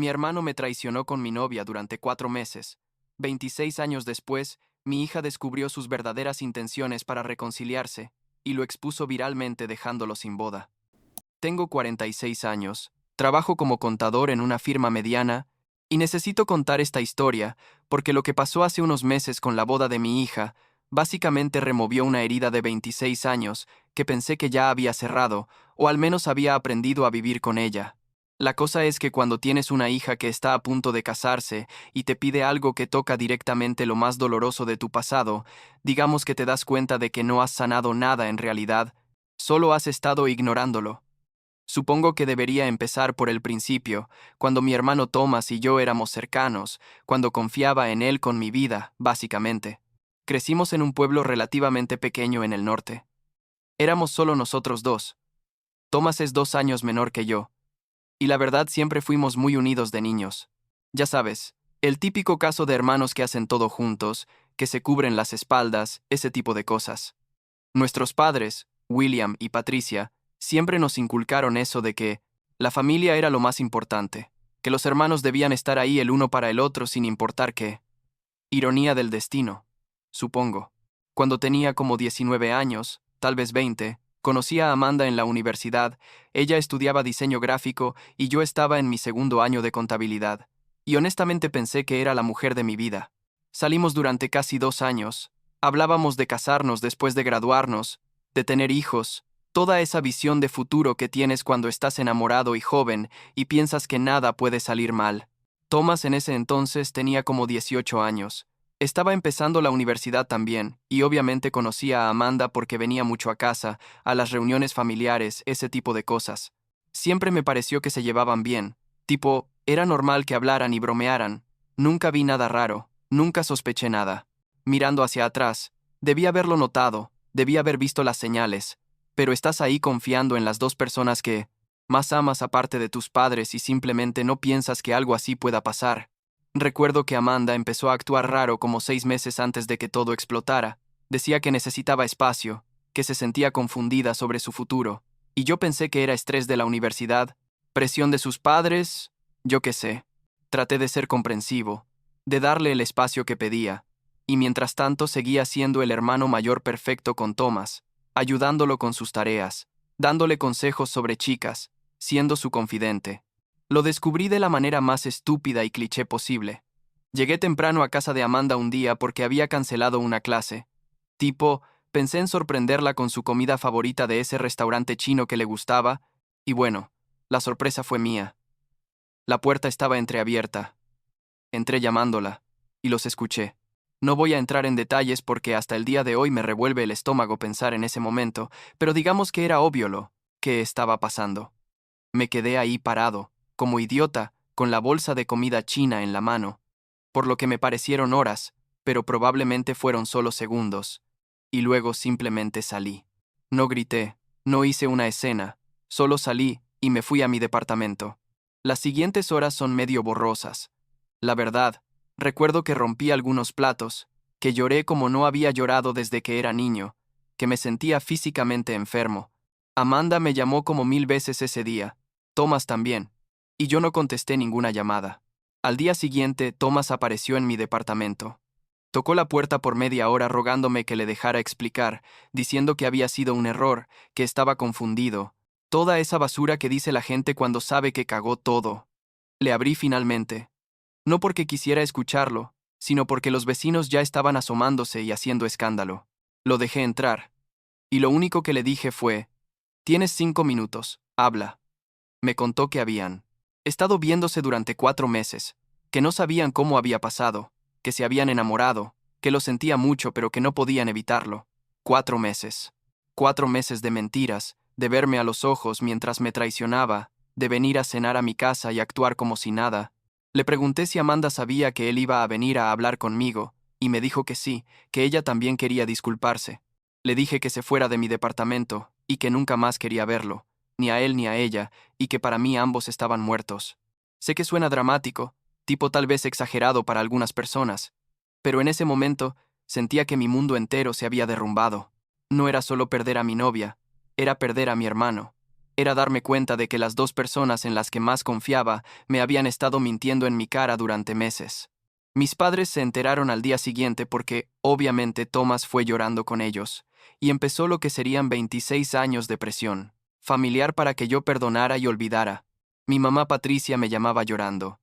Mi hermano me traicionó con mi novia durante 4 meses. 26 años después, mi hija descubrió sus verdaderas intenciones para reconciliarse y lo expuso viralmente dejándolo sin boda. Tengo 46 años, trabajo como contador en una firma mediana y necesito contar esta historia porque lo que pasó hace unos meses con la boda de mi hija básicamente removió una herida de 26 años que pensé que ya había cerrado o al menos había aprendido a vivir con ella. La cosa es que cuando tienes una hija que está a punto de casarse y te pide algo que toca directamente lo más doloroso de tu pasado, digamos que te das cuenta de que no has sanado nada en realidad, solo has estado ignorándolo. Supongo que debería empezar por el principio, cuando mi hermano Thomas y yo éramos cercanos, cuando confiaba en él con mi vida, básicamente. Crecimos en un pueblo relativamente pequeño en el norte. Éramos solo nosotros dos. Thomas es 2 años menor que yo, y la verdad siempre fuimos muy unidos de niños. Ya sabes, el típico caso de hermanos que hacen todo juntos, que se cubren las espaldas, ese tipo de cosas. Nuestros padres, William y Patricia, siempre nos inculcaron eso de que la familia era lo más importante, que los hermanos debían estar ahí el uno para el otro sin importar qué. Ironía del destino, supongo. Cuando tenía como 19 años, tal vez 20, conocí a Amanda en la universidad. Ella estudiaba diseño gráfico y yo estaba en mi segundo año de contabilidad. Y honestamente pensé que era la mujer de mi vida. Salimos durante casi 2 años. Hablábamos de casarnos después de graduarnos, de tener hijos, toda esa visión de futuro que tienes cuando estás enamorado y joven y piensas que nada puede salir mal. Thomas en ese entonces tenía como 18 años. Estaba empezando la universidad también, y obviamente conocía a Amanda porque venía mucho a casa, a las reuniones familiares, ese tipo de cosas. Siempre me pareció que se llevaban bien. Tipo, era normal que hablaran y bromearan. Nunca vi nada raro, nunca sospeché nada. Mirando hacia atrás, debí haberlo notado, debí haber visto las señales, pero estás ahí confiando en las dos personas que más amas aparte de tus padres y simplemente no piensas que algo así pueda pasar. Recuerdo que Amanda empezó a actuar raro como 6 meses antes de que todo explotara. Decía que necesitaba espacio, que se sentía confundida sobre su futuro, y yo pensé que era estrés de la universidad, presión de sus padres, yo qué sé. Traté de ser comprensivo, de darle el espacio que pedía, y mientras tanto seguía siendo el hermano mayor perfecto con Thomas, ayudándolo con sus tareas, dándole consejos sobre chicas, siendo su confidente. Lo descubrí de la manera más estúpida y cliché posible. Llegué temprano a casa de Amanda un día porque había cancelado una clase. Tipo, pensé en sorprenderla con su comida favorita de ese restaurante chino que le gustaba, y bueno, la sorpresa fue mía. La puerta estaba entreabierta. Entré llamándola, y los escuché. No voy a entrar en detalles porque hasta el día de hoy me revuelve el estómago pensar en ese momento, pero digamos que era obvio lo que estaba pasando. Me quedé ahí parado, como idiota, con la bolsa de comida china en la mano, por lo que me parecieron horas, pero probablemente fueron solo segundos. Y luego simplemente salí. No grité, no hice una escena, solo salí y me fui a mi departamento. Las siguientes horas son medio borrosas. La verdad, recuerdo que rompí algunos platos, que lloré como no había llorado desde que era niño, que me sentía físicamente enfermo. Amanda me llamó como 1000 veces ese día, Thomas también, y yo no contesté ninguna llamada. Al día siguiente, Thomas apareció en mi departamento. Tocó la puerta por media hora rogándome que le dejara explicar, diciendo que había sido un error, que estaba confundido. Toda esa basura que dice la gente cuando sabe que cagó todo. Le abrí finalmente. No porque quisiera escucharlo, sino porque los vecinos ya estaban asomándose y haciendo escándalo. Lo dejé entrar. Y lo único que le dije fue, «Tienes 5 minutos, habla». Me contó que habían estado viéndose durante 4 meses, que no sabían cómo había pasado, que se habían enamorado, que lo sentía mucho pero que no podían evitarlo. 4 meses. 4 meses de mentiras, de verme a los ojos mientras me traicionaba, de venir a cenar a mi casa y actuar como si nada. Le pregunté si Amanda sabía que él iba a venir a hablar conmigo, y me dijo que sí, que ella también quería disculparse. Le dije que se fuera de mi departamento, y que nunca más quería verlo, ni a él ni a ella, y que para mí ambos estaban muertos. Sé que suena dramático, tipo tal vez exagerado para algunas personas, pero en ese momento sentía que mi mundo entero se había derrumbado. No era solo perder a mi novia, era perder a mi hermano. era darme cuenta de que las dos personas en las que más confiaba me habían estado mintiendo en mi cara durante meses. Mis padres se enteraron al día siguiente porque, obviamente, Thomas fue llorando con ellos, y empezó lo que serían 26 años de presión familiar para que yo perdonara y olvidara. Mi mamá Patricia me llamaba llorando,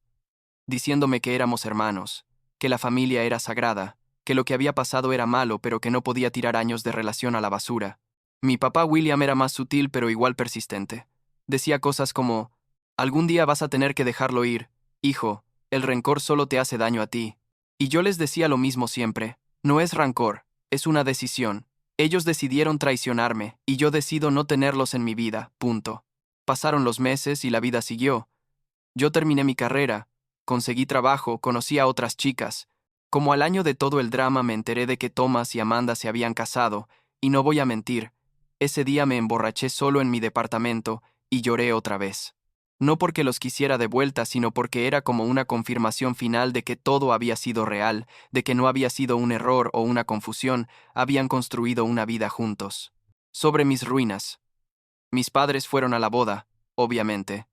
diciéndome que éramos hermanos, que la familia era sagrada, que lo que había pasado era malo pero que no podía tirar años de relación a la basura. Mi papá William era más sutil pero igual persistente. Decía cosas como, algún día vas a tener que dejarlo ir, hijo, el rencor solo te hace daño a ti. Y yo les decía lo mismo siempre, no es rancor, es una decisión. Ellos decidieron traicionarme, y yo decido no tenerlos en mi vida, punto. Pasaron los meses y la vida siguió. Yo terminé mi carrera, conseguí trabajo, conocí a otras chicas. Como al año de todo el drama me enteré de que Thomas y Amanda se habían casado, y no voy a mentir, ese día me emborraché solo en mi departamento y lloré otra vez. No porque los quisiera de vuelta, sino porque era como una confirmación final de que todo había sido real, de que no había sido un error o una confusión, habían construido una vida juntos. Sobre mis ruinas. Mis padres fueron a la boda, obviamente.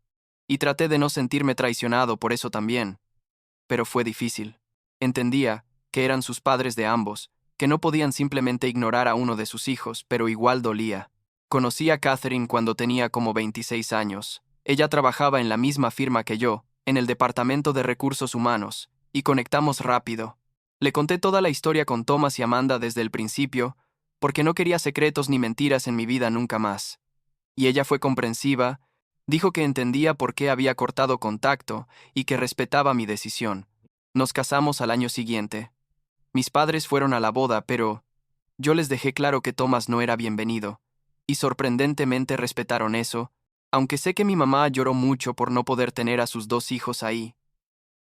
Y traté de no sentirme traicionado por eso también. Pero fue difícil. Entendía que eran sus padres de ambos, que no podían simplemente ignorar a uno de sus hijos, pero igual dolía. Conocí a Catherine cuando tenía como 26 años. Ella trabajaba en la misma firma que yo, en el departamento de recursos humanos, y conectamos rápido. Le conté toda la historia con Thomas y Amanda desde el principio, porque no quería secretos ni mentiras en mi vida nunca más. Y ella fue comprensiva, dijo que entendía por qué había cortado contacto y que respetaba mi decisión. Nos casamos al año siguiente. Mis padres fueron a la boda, pero yo les dejé claro que Thomas no era bienvenido, y sorprendentemente respetaron eso, aunque sé que mi mamá lloró mucho por no poder tener a sus dos hijos ahí.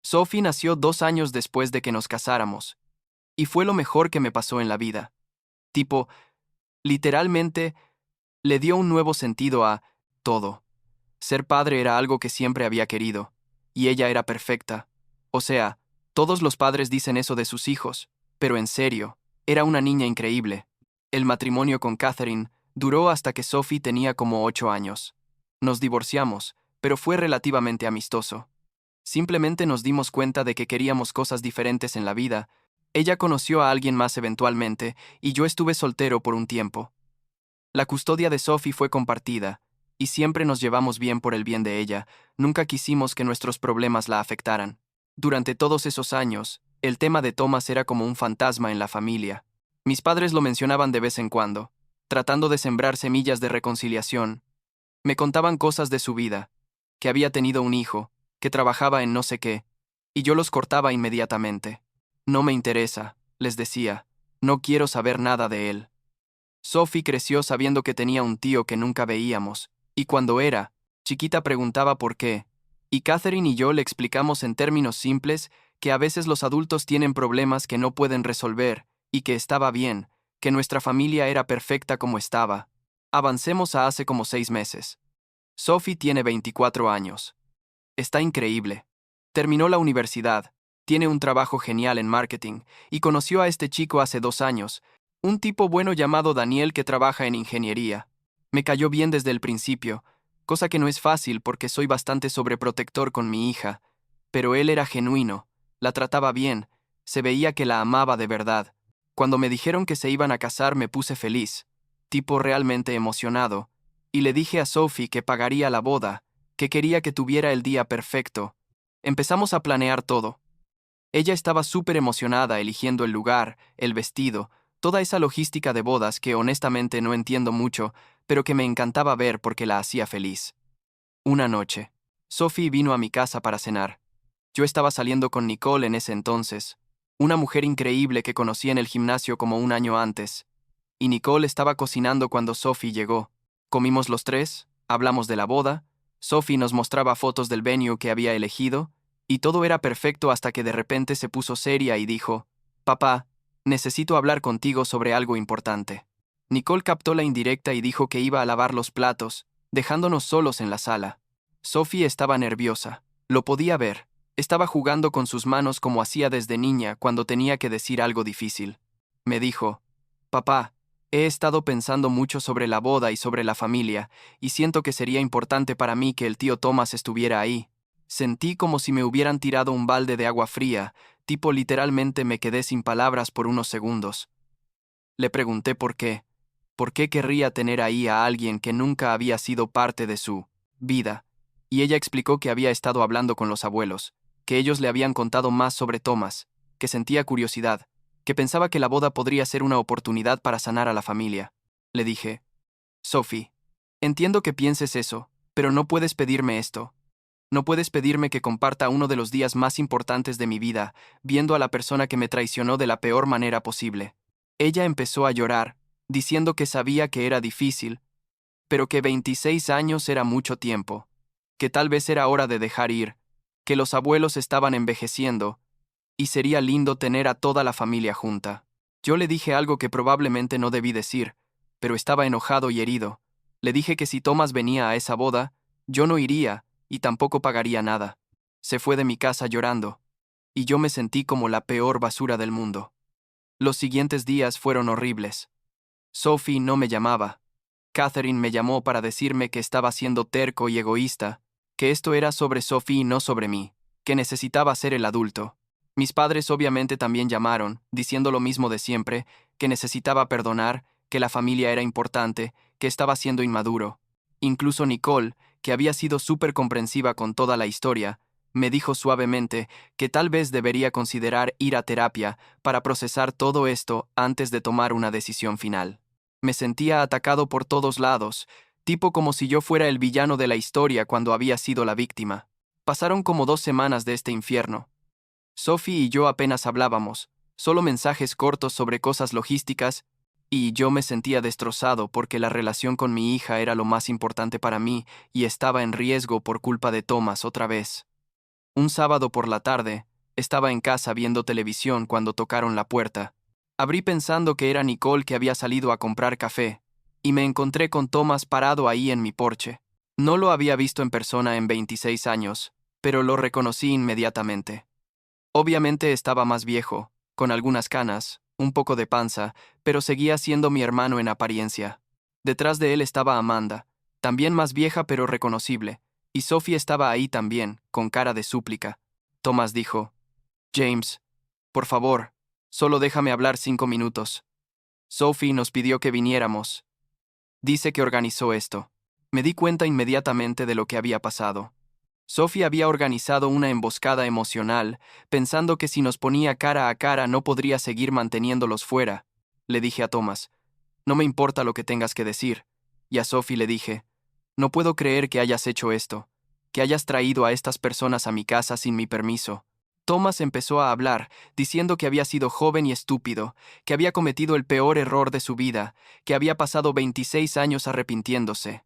Sophie nació 2 años después de que nos casáramos, y fue lo mejor que me pasó en la vida. Tipo, literalmente, le dio un nuevo sentido a todo. Ser padre era algo que siempre había querido, y ella era perfecta. O sea, todos los padres dicen eso de sus hijos, pero en serio, era una niña increíble. El matrimonio con Catherine duró hasta que Sophie tenía como 8 años. Nos divorciamos, pero fue relativamente amistoso. Simplemente nos dimos cuenta de que queríamos cosas diferentes en la vida. Ella conoció a alguien más eventualmente, y yo estuve soltero por un tiempo. La custodia de Sophie fue compartida, y siempre nos llevamos bien por el bien de ella. Nunca quisimos que nuestros problemas la afectaran. Durante todos esos años, el tema de Thomas era como un fantasma en la familia. Mis padres lo mencionaban de vez en cuando, tratando de sembrar semillas de reconciliación. Me contaban cosas de su vida, que había tenido un hijo, que trabajaba en no sé qué, y yo los cortaba inmediatamente. No me interesa, les decía, no quiero saber nada de él. Sophie creció sabiendo que tenía un tío que nunca veíamos, y cuando era chiquita preguntaba por qué, y Catherine y yo le explicamos en términos simples que a veces los adultos tienen problemas que no pueden resolver, y que estaba bien, que nuestra familia era perfecta como estaba. Avancemos a hace como 6 meses. Sophie tiene 24 años. Está increíble. Terminó la universidad, tiene un trabajo genial en marketing, y conoció a este chico hace 2 años, un tipo bueno llamado Daniel que trabaja en ingeniería. Me cayó bien desde el principio, cosa que no es fácil porque soy bastante sobreprotector con mi hija, pero él era genuino, la trataba bien, se veía que la amaba de verdad. Cuando me dijeron que se iban a casar me puse feliz, tipo realmente emocionado, y le dije a Sophie que pagaría la boda, que quería que tuviera el día perfecto. Empezamos a planear todo. Ella estaba súper emocionada eligiendo el lugar, el vestido, toda esa logística de bodas que honestamente no entiendo mucho, pero que me encantaba ver porque la hacía feliz. Una noche, Sophie vino a mi casa para cenar. Yo estaba saliendo con Nicole en ese entonces, una mujer increíble que conocí en el gimnasio como un año antes, y Nicole estaba cocinando cuando Sophie llegó. Comimos los tres, hablamos de la boda, Sophie nos mostraba fotos del venue que había elegido, y todo era perfecto hasta que de repente se puso seria y dijo, «Papá, necesito hablar contigo sobre algo importante». Nicole captó la indirecta y dijo que iba a lavar los platos, dejándonos solos en la sala. Sophie estaba nerviosa, lo podía ver, estaba jugando con sus manos como hacía desde niña cuando tenía que decir algo difícil. Me dijo, «Papá, He estado pensando mucho sobre la boda y sobre la familia, y siento que sería importante para mí que el tío Thomas estuviera ahí. Sentí como si me hubieran tirado un balde de agua fría, tipo literalmente me quedé sin palabras por unos segundos. Le pregunté por qué. ¿Por qué querría tener ahí a alguien que nunca había sido parte de su vida? Y ella explicó que había estado hablando con los abuelos, que ellos le habían contado más sobre Thomas, que sentía curiosidad, que pensaba que la boda podría ser una oportunidad para sanar a la familia. Le dije, Sophie, entiendo que pienses eso, pero no puedes pedirme esto. No puedes pedirme que comparta uno de los días más importantes de mi vida, viendo a la persona que me traicionó de la peor manera posible. Ella empezó a llorar, diciendo que sabía que era difícil, pero que 26 años era mucho tiempo, que tal vez era hora de dejar ir, que los abuelos estaban envejeciendo, y sería lindo tener a toda la familia junta. Yo le dije algo que probablemente no debí decir, pero estaba enojado y herido. Le dije que si Thomas venía a esa boda, yo no iría, y tampoco pagaría nada. Se fue de mi casa llorando, y yo me sentí como la peor basura del mundo. Los siguientes días fueron horribles. Sophie no me llamaba. Catherine me llamó para decirme que estaba siendo terco y egoísta, que esto era sobre Sophie y no sobre mí, que necesitaba ser el adulto. Mis padres obviamente también llamaron, diciendo lo mismo de siempre, que necesitaba perdonar, que la familia era importante, que estaba siendo inmaduro. Incluso Nicole, que había sido súper comprensiva con toda la historia, me dijo suavemente que tal vez debería considerar ir a terapia para procesar todo esto antes de tomar una decisión final. Me sentía atacado por todos lados, tipo como si yo fuera el villano de la historia cuando había sido la víctima. Pasaron como 2 semanas de este infierno. Sophie y yo apenas hablábamos, solo mensajes cortos sobre cosas logísticas, y yo me sentía destrozado porque la relación con mi hija era lo más importante para mí y estaba en riesgo por culpa de Thomas otra vez. Un sábado por la tarde, estaba en casa viendo televisión cuando tocaron la puerta. Abrí pensando que era Nicole que había salido a comprar café, y me encontré con Thomas parado ahí en mi porche. No lo había visto en persona en 26 años, pero lo reconocí inmediatamente. Obviamente estaba más viejo, con algunas canas, un poco de panza, pero seguía siendo mi hermano en apariencia. Detrás de él estaba Amanda, también más vieja pero reconocible, y Sophie estaba ahí también, con cara de súplica. Thomas dijo, James, por favor, solo déjame hablar 5 minutos. Sophie nos pidió que viniéramos. Dice que organizó esto. Me di cuenta inmediatamente de lo que había pasado. Sophie había organizado una emboscada emocional, pensando que si nos ponía cara a cara no podría seguir manteniéndolos fuera. Le dije a Thomas, no me importa lo que tengas que decir. Y a Sophie le dije, no puedo creer que hayas hecho esto, que hayas traído a estas personas a mi casa sin mi permiso. Thomas empezó a hablar, diciendo que había sido joven y estúpido, que había cometido el peor error de su vida, que había pasado 26 años arrepintiéndose.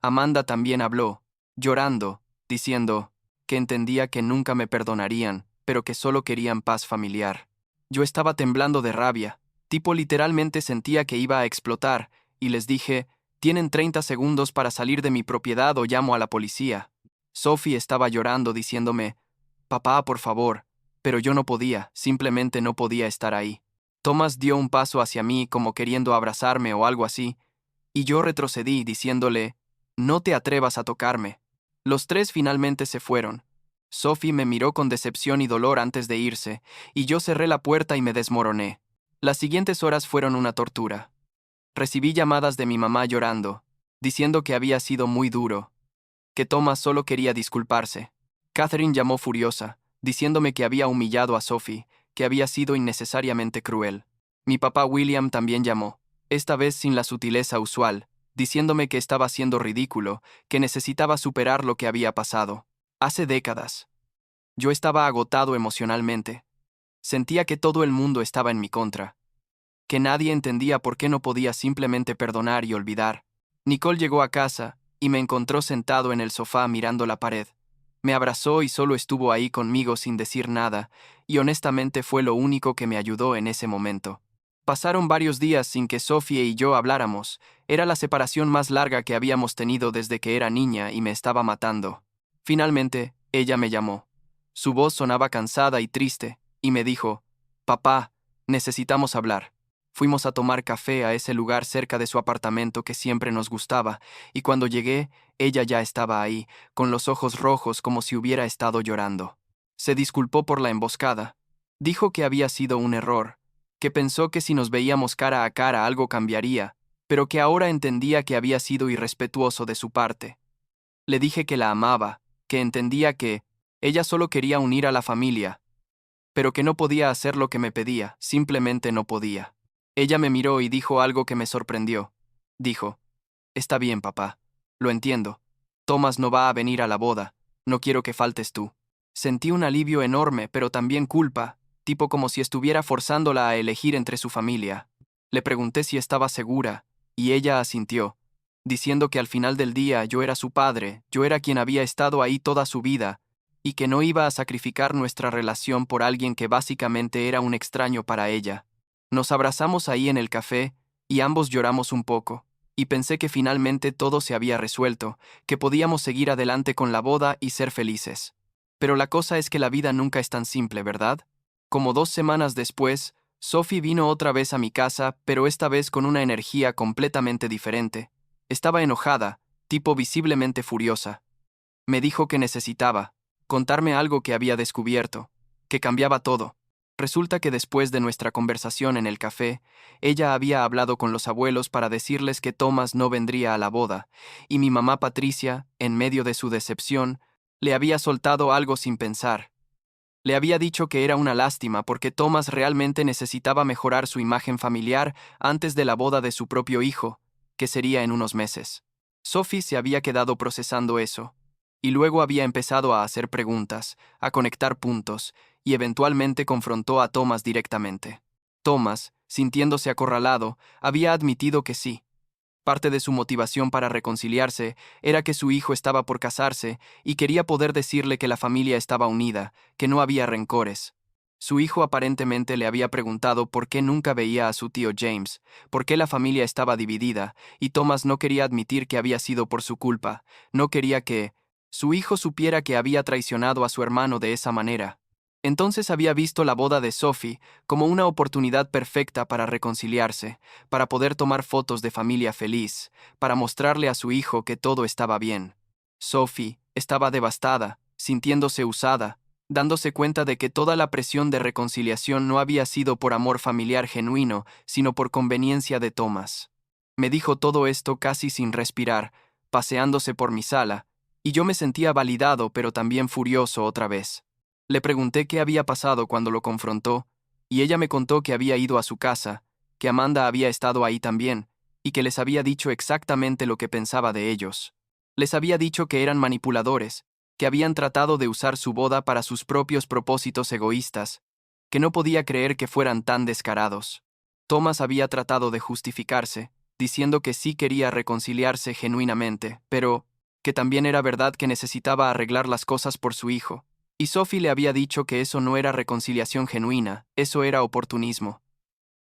Amanda también habló, llorando, diciendo que entendía que nunca me perdonarían, pero que solo querían paz familiar. Yo estaba temblando de rabia, tipo literalmente sentía que iba a explotar, y les dije, tienen 30 segundos para salir de mi propiedad o llamo a la policía. Sophie estaba llorando diciéndome, papá, por favor, pero yo no podía, simplemente no podía estar ahí. Thomas dio un paso hacia mí como queriendo abrazarme o algo así, y yo retrocedí diciéndole, no te atrevas a tocarme. Los tres finalmente se fueron. Sophie me miró con decepción y dolor antes de irse, y yo cerré la puerta y me desmoroné. Las siguientes horas fueron una tortura. Recibí llamadas de mi mamá llorando, diciendo que había sido muy duro, que Thomas solo quería disculparse. Catherine llamó furiosa, diciéndome que había humillado a Sophie, que había sido innecesariamente cruel. Mi papá William también llamó, esta vez sin la sutileza usual, diciéndome que estaba siendo ridículo, que necesitaba superar lo que había pasado. Hace décadas. Yo estaba agotado emocionalmente. Sentía que todo el mundo estaba en mi contra, que nadie entendía por qué no podía simplemente perdonar y olvidar. Nicole llegó a casa y me encontró sentado en el sofá mirando la pared. Me abrazó y solo estuvo ahí conmigo sin decir nada, y honestamente fue lo único que me ayudó en ese momento. Pasaron varios días sin que Sophie y yo habláramos. Era la separación más larga que habíamos tenido desde que era niña y me estaba matando. Finalmente, ella me llamó. Su voz sonaba cansada y triste, y me dijo, papá, necesitamos hablar. Fuimos a tomar café a ese lugar cerca de su apartamento que siempre nos gustaba, y cuando llegué, ella ya estaba ahí, con los ojos rojos como si hubiera estado llorando. Se disculpó por la emboscada. Dijo que había sido un error, que pensó que si nos veíamos cara a cara algo cambiaría, pero que ahora entendía que había sido irrespetuoso de su parte. Le dije que la amaba, que entendía que ella solo quería unir a la familia, pero que no podía hacer lo que me pedía, simplemente no podía. Ella me miró y dijo algo que me sorprendió. Dijo, «Está bien, papá. Lo entiendo. Thomas no va a venir a la boda. No quiero que faltes tú». Sentí un alivio enorme, pero también culpa, tipo como si estuviera forzándola a elegir entre su familia. Le pregunté si estaba segura, y ella asintió, diciendo que al final del día yo era su padre, yo era quien había estado ahí toda su vida, y que no iba a sacrificar nuestra relación por alguien que básicamente era un extraño para ella. Nos abrazamos ahí en el café, y ambos lloramos un poco, y pensé que finalmente todo se había resuelto, que podíamos seguir adelante con la boda y ser felices. Pero la cosa es que la vida nunca es tan simple, ¿verdad? Como 2 semanas después, Sophie vino otra vez a mi casa, pero esta vez con una energía completamente diferente. Estaba enojada, tipo visiblemente furiosa. Me dijo que necesitaba contarme algo que había descubierto, que cambiaba todo. Resulta que después de nuestra conversación en el café, ella había hablado con los abuelos para decirles que Thomas no vendría a la boda, y mi mamá Patricia, en medio de su decepción, le había soltado algo sin pensar. Le había dicho que era una lástima porque Thomas realmente necesitaba mejorar su imagen familiar antes de la boda de su propio hijo, que sería en unos meses. Sophie se había quedado procesando eso, y luego había empezado a hacer preguntas, a conectar puntos, y eventualmente confrontó a Thomas directamente. Thomas, sintiéndose acorralado, había admitido que sí. Parte de su motivación para reconciliarse era que su hijo estaba por casarse y quería poder decirle que la familia estaba unida, que no había rencores. Su hijo aparentemente le había preguntado por qué nunca veía a su tío James, por qué la familia estaba dividida, y Thomas no quería admitir que había sido por su culpa, no quería que su hijo supiera que había traicionado a su hermano de esa manera. Entonces había visto la boda de Sophie como una oportunidad perfecta para reconciliarse, para poder tomar fotos de familia feliz, para mostrarle a su hijo que todo estaba bien. Sophie estaba devastada, sintiéndose usada, dándose cuenta de que toda la presión de reconciliación no había sido por amor familiar genuino, sino por conveniencia de Thomas. Me dijo todo esto casi sin respirar, paseándose por mi sala, y yo me sentía validado pero también furioso otra vez. Le pregunté qué había pasado cuando lo confrontó, y ella me contó que había ido a su casa, que Amanda había estado ahí también, y que les había dicho exactamente lo que pensaba de ellos. Les había dicho que eran manipuladores, que habían tratado de usar su boda para sus propios propósitos egoístas, que no podía creer que fueran tan descarados. Thomas había tratado de justificarse, diciendo que sí quería reconciliarse genuinamente, pero que también era verdad que necesitaba arreglar las cosas por su hijo. Y Sophie le había dicho que eso no era reconciliación genuina, eso era oportunismo.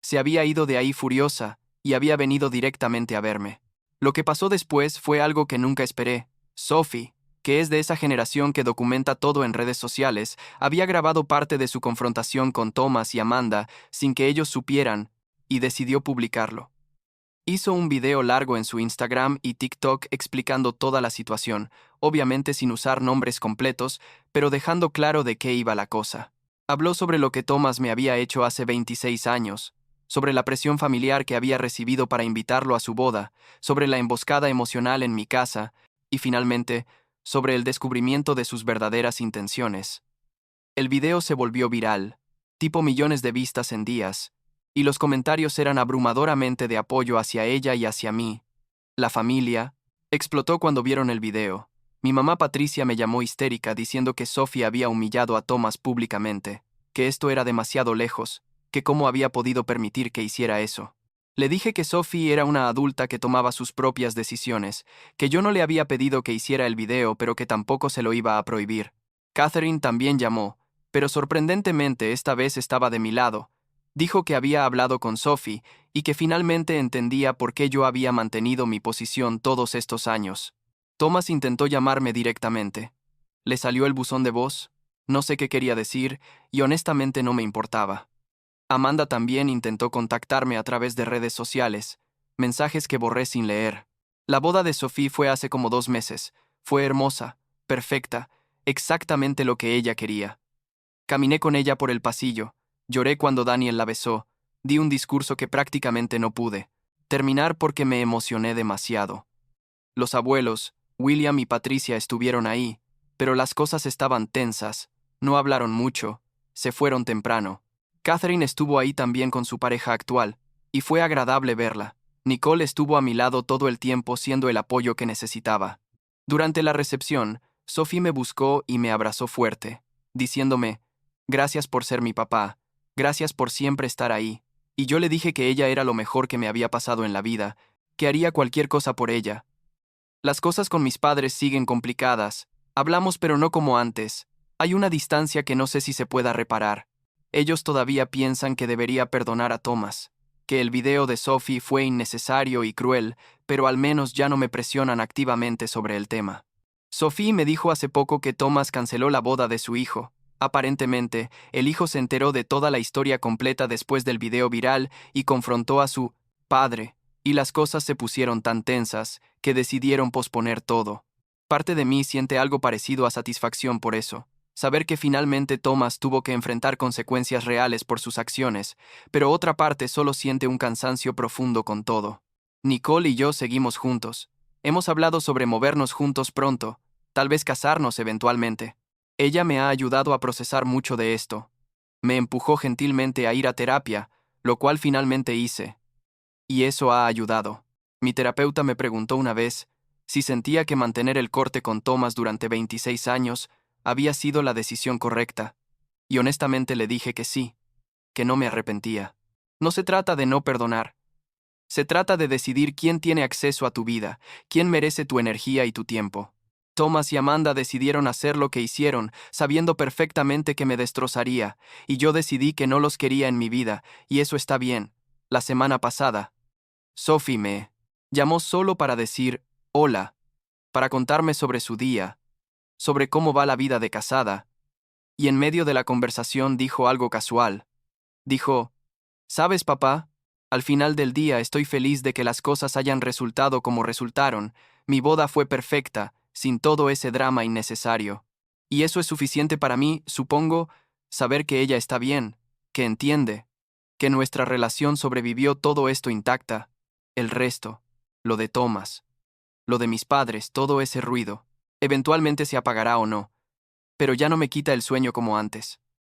Se había ido de ahí furiosa, y había venido directamente a verme. Lo que pasó después fue algo que nunca esperé. Sophie, que es de esa generación que documenta todo en redes sociales, había grabado parte de su confrontación con Thomas y Amanda sin que ellos supieran, y decidió publicarlo. Hizo un video largo en su Instagram y TikTok explicando toda la situación, obviamente sin usar nombres completos, pero dejando claro de qué iba la cosa. Habló sobre lo que Thomas me había hecho hace 26 años, sobre la presión familiar que había recibido para invitarlo a su boda, sobre la emboscada emocional en mi casa, y finalmente, sobre el descubrimiento de sus verdaderas intenciones. El video se volvió viral, tipo millones de vistas en días, y los comentarios eran abrumadoramente de apoyo hacia ella y hacia mí. La familia explotó cuando vieron el video. Mi mamá Patricia me llamó histérica diciendo que Sophie había humillado a Thomas públicamente, que esto era demasiado lejos, que cómo había podido permitir que hiciera eso. Le dije que Sophie era una adulta que tomaba sus propias decisiones, que yo no le había pedido que hiciera el video pero que tampoco se lo iba a prohibir. Catherine también llamó, pero sorprendentemente esta vez estaba de mi lado. Dijo que había hablado con Sophie y que finalmente entendía por qué yo había mantenido mi posición todos estos años. Thomas intentó llamarme directamente. Le salió el buzón de voz, no sé qué quería decir y honestamente no me importaba. Amanda también intentó contactarme a través de redes sociales, mensajes que borré sin leer. La boda de Sophie fue hace como 2 meses. Fue hermosa, perfecta, exactamente lo que ella quería. Caminé con ella por el pasillo, lloré cuando Daniel la besó, di un discurso que prácticamente no pude terminar porque me emocioné demasiado. Los abuelos, William y Patricia estuvieron ahí, pero las cosas estaban tensas, no hablaron mucho, se fueron temprano. Catherine estuvo ahí también con su pareja actual, y fue agradable verla. Nicole estuvo a mi lado todo el tiempo siendo el apoyo que necesitaba. Durante la recepción, Sophie me buscó y me abrazó fuerte, diciéndome, gracias por ser mi papá, gracias por siempre estar ahí, y yo le dije que ella era lo mejor que me había pasado en la vida, que haría cualquier cosa por ella. Las cosas con mis padres siguen complicadas. Hablamos pero no como antes. Hay una distancia que no sé si se pueda reparar. Ellos todavía piensan que debería perdonar a Thomas, que el video de Sophie fue innecesario y cruel, pero al menos ya no me presionan activamente sobre el tema. Sophie me dijo hace poco que Thomas canceló la boda de su hijo. Aparentemente, el hijo se enteró de toda la historia completa después del video viral y confrontó a su padre, y las cosas se pusieron tan tensas que decidieron posponer todo. Parte de mí siente algo parecido a satisfacción por eso, saber que finalmente Thomas tuvo que enfrentar consecuencias reales por sus acciones, pero otra parte solo siente un cansancio profundo con todo. Nicole y yo seguimos juntos. Hemos hablado sobre movernos juntos pronto, tal vez casarnos eventualmente. Ella me ha ayudado a procesar mucho de esto. Me empujó gentilmente a ir a terapia, lo cual finalmente hice. Y eso ha ayudado. Mi terapeuta me preguntó una vez si sentía que mantener el corte con Thomas durante 26 años había sido la decisión correcta, y honestamente le dije que sí, que no me arrepentía. No se trata de no perdonar. Se trata de decidir quién tiene acceso a tu vida, quién merece tu energía y tu tiempo. Thomas y Amanda decidieron hacer lo que hicieron, sabiendo perfectamente que me destrozaría, y yo decidí que no los quería en mi vida, y eso está bien. La semana pasada, Sophie me llamó solo para decir hola, para contarme sobre su día, sobre cómo va la vida de casada, y en medio de la conversación dijo algo casual. Dijo, ¿sabes, papá? Al final del día estoy feliz de que las cosas hayan resultado como resultaron. Mi boda fue perfecta, sin todo ese drama innecesario. Y eso es suficiente para mí, supongo, saber que ella está bien, que entiende, que nuestra relación sobrevivió todo esto intacta. El resto, lo de Thomas, lo de mis padres, todo ese ruido, eventualmente se apagará o no, pero ya no me quita el sueño como antes.